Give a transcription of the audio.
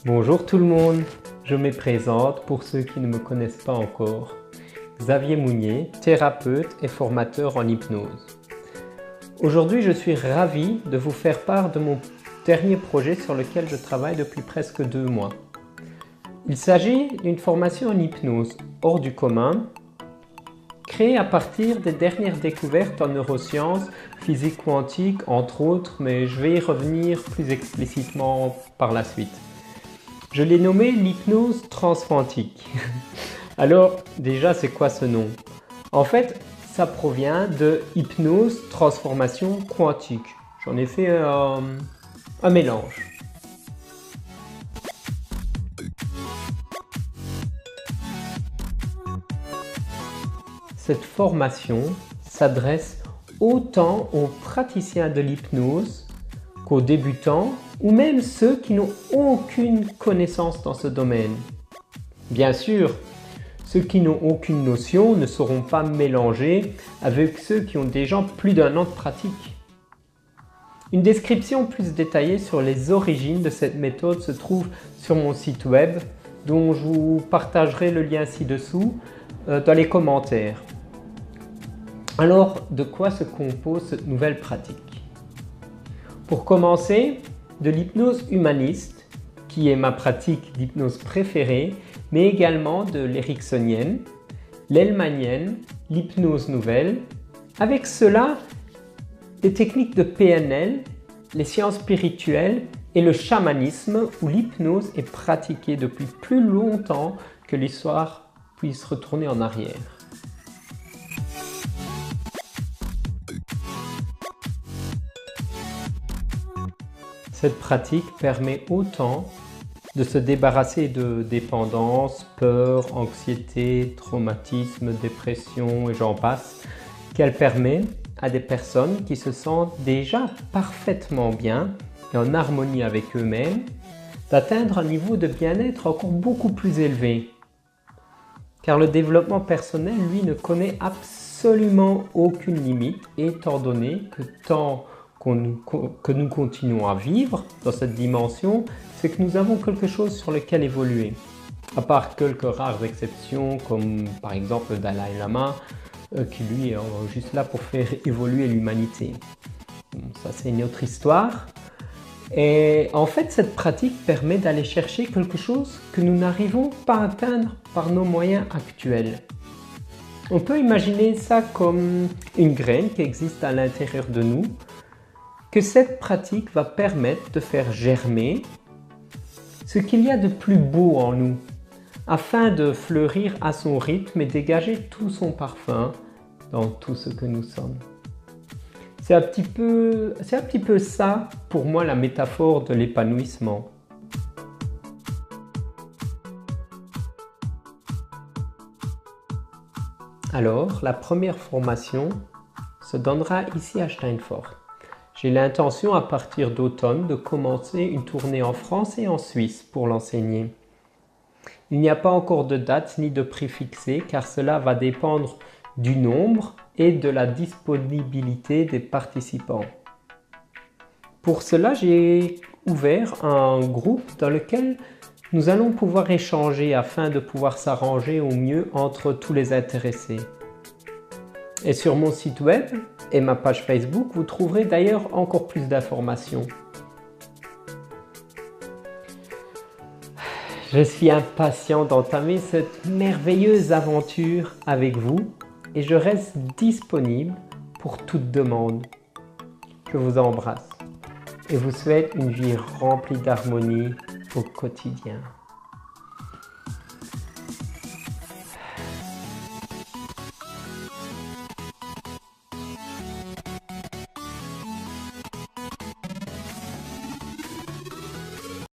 Bonjour tout le monde, je me présente pour ceux qui ne me connaissent pas encore. Xavier Mounier, thérapeute et formateur en hypnose. Aujourd'hui, je suis ravi de vous faire part de mon dernier projet sur lequel je travaille depuis presque 2 mois. Il s'agit d'une formation en hypnose hors du commun, créée à partir des dernières découvertes en neurosciences, physique quantique entre autres, mais je vais y revenir plus explicitement par la suite. Je l'ai nommé l'hypnose transkvantique. Alors déjà, c'est quoi ce nom? En fait, ça provient de hypnose transformation quantique. J'en ai fait un mélange. Cette formation s'adresse autant aux praticiens de l'hypnose qu'aux débutants ou même ceux qui n'ont aucune connaissance dans ce domaine. Bien sûr, ceux qui n'ont aucune notion ne seront pas mélangés avec ceux qui ont déjà plus d'1 an de pratique. Une description plus détaillée sur les origines de cette méthode se trouve sur mon site web, dont je vous partagerai le lien ci-dessous dans les commentaires. Alors, de quoi se compose cette nouvelle pratique? Pour commencer, de l'hypnose humaniste, qui est ma pratique d'hypnose préférée, mais également de l'éricksonienne, l'hellmanienne, l'hypnose nouvelle. Avec cela, des techniques de PNL, les sciences spirituelles et le chamanisme où l'hypnose est pratiquée depuis plus longtemps que l'histoire puisse retourner en arrière. Cette pratique permet autant de se débarrasser de dépendance, peur, anxiété, traumatisme, dépression et j'en passe, qu'elle permet à des personnes qui se sentent déjà parfaitement bien et en harmonie avec eux-mêmes d'atteindre un niveau de bien-être encore beaucoup plus élevé. Car le développement personnel, lui, ne connaît absolument aucune limite étant donné que tant que nous continuons à vivre dans cette dimension, c'est que nous avons quelque chose sur lequel évoluer. À part quelques rares exceptions comme par exemple le Dalai Lama qui lui est juste là pour faire évoluer l'humanité. Ça c'est une autre histoire. Et en fait cette pratique permet d'aller chercher quelque chose que nous n'arrivons pas à atteindre par nos moyens actuels. On peut imaginer ça comme une graine qui existe à l'intérieur de nous, que cette pratique va permettre de faire germer ce qu'il y a de plus beau en nous, afin de fleurir à son rythme et dégager tout son parfum dans tout ce que nous sommes. C'est un petit peu ça, pour moi, la métaphore de l'épanouissement. Alors, la première formation se donnera ici à Steinfort. J'ai l'intention à partir d'automne de commencer une tournée en France et en Suisse pour l'enseigner. Il n'y a pas encore de date ni de prix fixé car cela va dépendre du nombre et de la disponibilité des participants. Pour cela, j'ai ouvert un groupe dans lequel nous allons pouvoir échanger afin de pouvoir s'arranger au mieux entre tous les intéressés. Et sur mon site web et ma page Facebook, vous trouverez d'ailleurs encore plus d'informations. Je suis impatient d'entamer cette merveilleuse aventure avec vous et je reste disponible pour toute demande. Je vous embrasse et vous souhaite une vie remplie d'harmonie au quotidien.